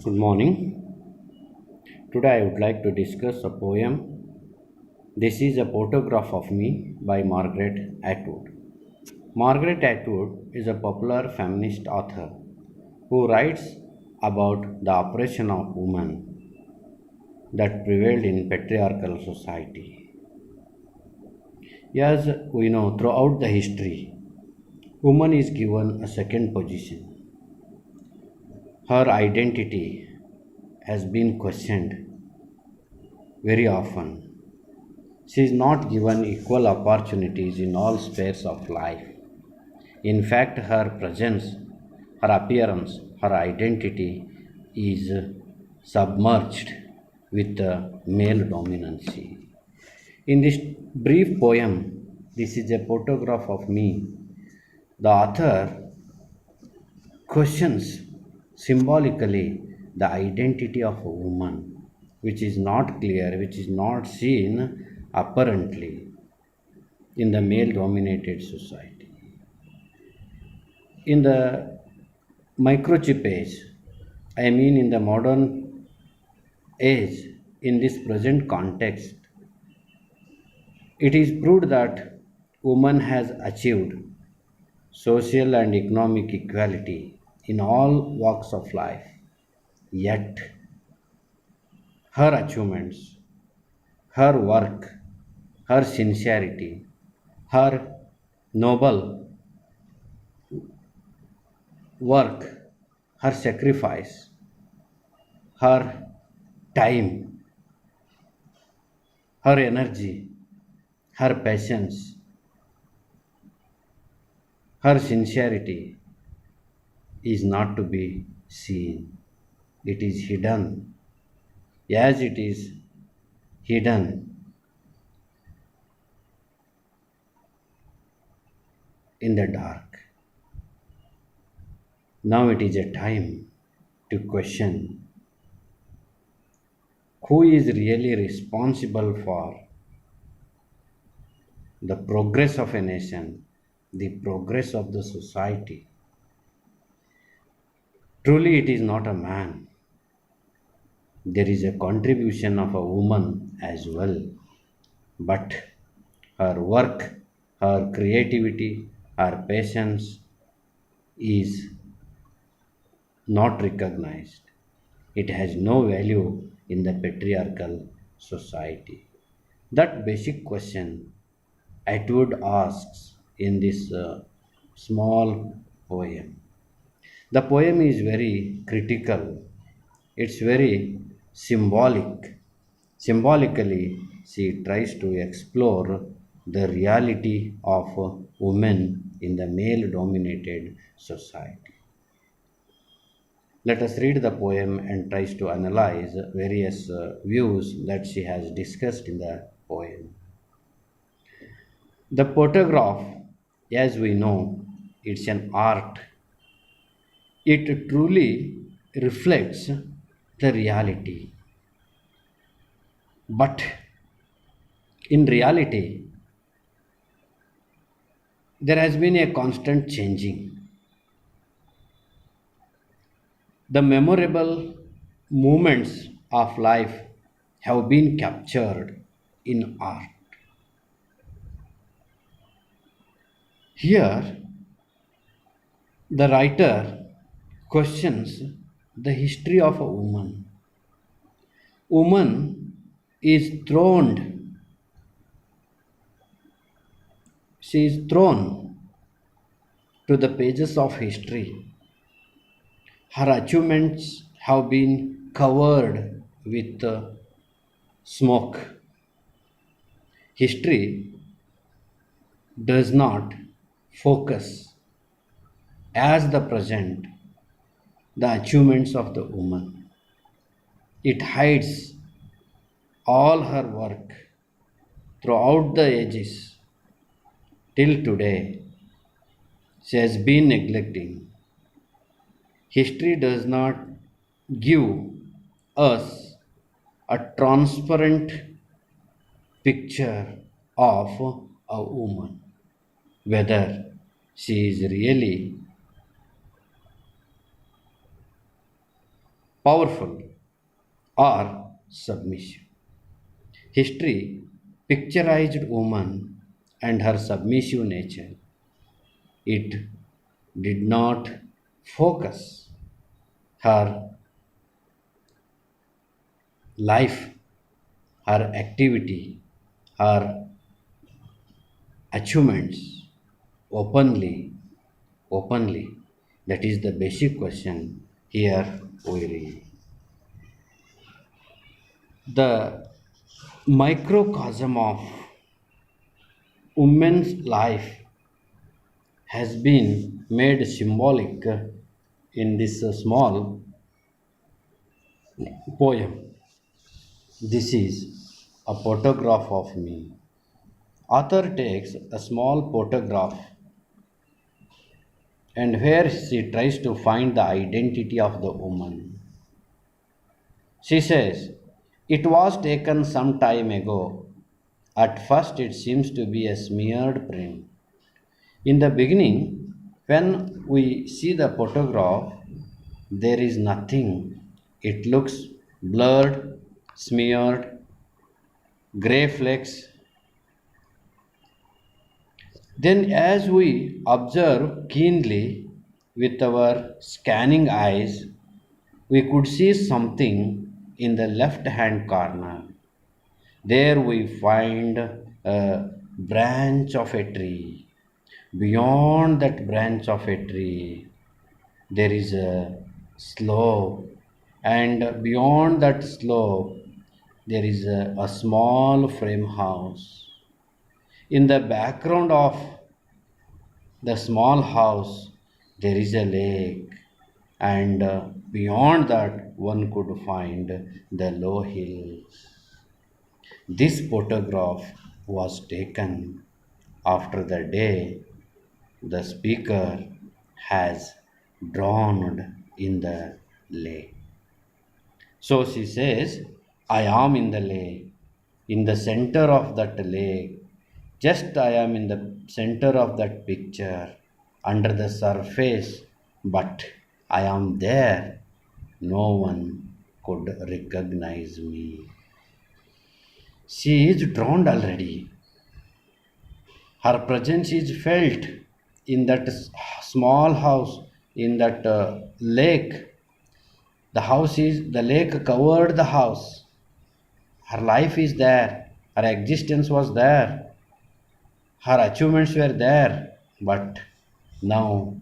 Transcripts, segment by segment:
Good morning. Today I would like to discuss a poem. This is a photograph of me by Margaret Atwood. Margaret Atwood is a popular feminist author who writes about the oppression of women that prevailed in patriarchal society. As we know, throughout the history, woman is given a second position. Her identity has been questioned very often. She is not given equal opportunities in all spheres of life. In fact, her presence, her appearance, her identity is submerged with the male dominancy. In this brief poem, this is a photograph of me. The author questions symbolically the identity of a woman, which is not clear, which is not seen apparently in the male dominated society. In the microchip age, I mean in the modern age, in this present context, it is proved that woman has achieved social and economic equality in all walks of life. Yet, her achievements, her work, her sincerity, her noble work, her sacrifice, her time, her energy, her patience, her sincerity is not to be seen. It is hidden. As it is hidden in the dark. Now it is a time to question who is really responsible for the progress of a nation, the progress of the society. Truly, it is not a man. There is a contribution of a woman as well. But her work, her creativity, her patience is not recognized. It has no value in the patriarchal society. That basic question Atwood asks in this small poem. The poem is very critical, it's very symbolic. Symbolically, she tries to explore the reality of women in the male dominated society. Let us read the poem and tries to analyze various views that she has discussed in the poem. The photograph, as we know, it's an art. It truly reflects the reality. But in reality, there has been a constant changing. The memorable moments of life have been captured in art. Here, the writer questions the history of a woman. Woman is throned, she is thrown to the pages of history. Her achievements have been covered with smoke. History does not focus as the present the achievements of the woman. It hides all her work throughout the ages till today. She has been neglecting. History does not give us a transparent picture of a woman, whether she is really powerful, or submissive. History picturized woman and her submissive nature. It did not focus her life, her activity, her achievements openly. That is the basic question here we read. The microcosm of women's life has been made symbolic in this small poem. This is a photograph of me. Author takes a small photograph and where she tries to find the identity of the woman. She says, "It was taken some time ago. At first, it seems to be a smeared print. In the beginning, when we see the photograph, there is nothing. It looks blurred, smeared, gray flecks. Then, as we observe keenly with our scanning eyes, we could see something in the left hand corner. There we find a branch of a tree. Beyond that branch of a tree, there is a slope, and beyond that slope, there is a small frame house. In the background of the small house, there is a lake, and beyond that, one could find the low hills. This photograph was taken after the day the speaker has drowned in the lake. So she says, I am in the lake, in the center of that lake. Just I am in the center of that picture, under the surface, but I am there. No one could recognize me. She is drowned already. Her presence is felt in that small house, in that lake. The lake covered the house. Her life is there. Her existence was there. Her achievements were there. But now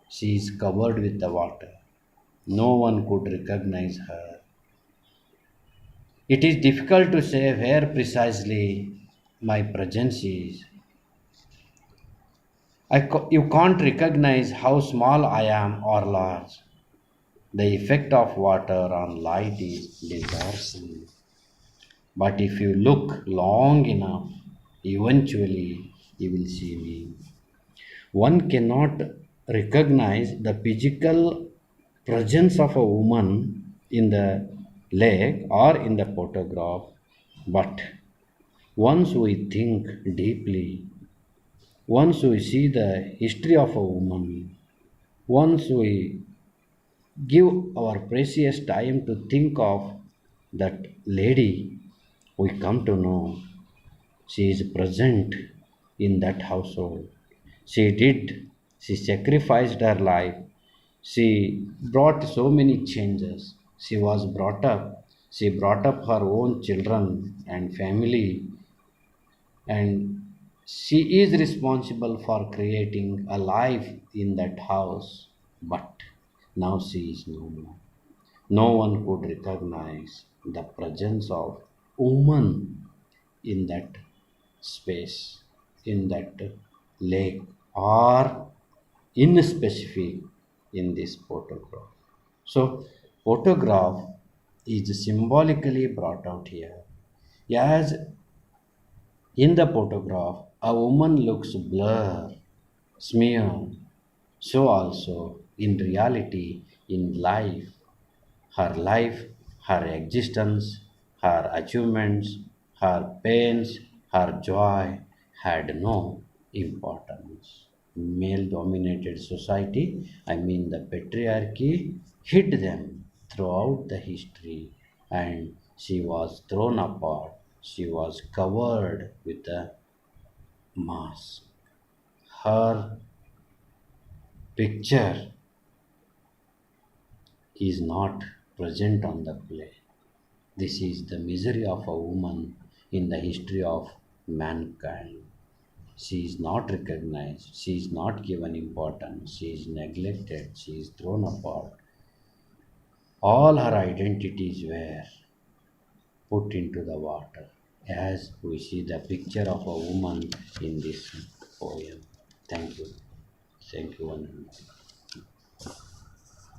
she is covered with the water. No one could recognize her. It is difficult to say where precisely my presence is. You can't recognize how small I am or large. The effect of water on light is distortion. But if you look long enough, eventually you will see me. One cannot recognize the physical presence of a woman in the lake or in the photograph, but once we think deeply, once we see the history of a woman, once we give our precious time to think of that lady, we come to know she is present in that household. She did, she sacrificed her life. She brought so many changes. She was brought up. She brought up her own children and family, and she is responsible for creating a life in that house. But now she is no more. No one could recognize the presence of woman in that space, in that lake, or in specific in this photograph. So, photograph is symbolically brought out here. As in the photograph, a woman looks blurred, smeared. So also in reality, in life, her existence, her achievements, her pains, her joy had no importance. Male dominated society, I mean the patriarchy, hid them, throughout the history, and she was thrown apart. She was covered with a mask. Her picture is not present on the play. This is the misery of a woman in the history of mankind. She is not recognized, she is not given importance, she is neglected, she is thrown apart. All her identities were put into the water, as we see the picture of a woman in this poem. Thank you. Thank you, one and all.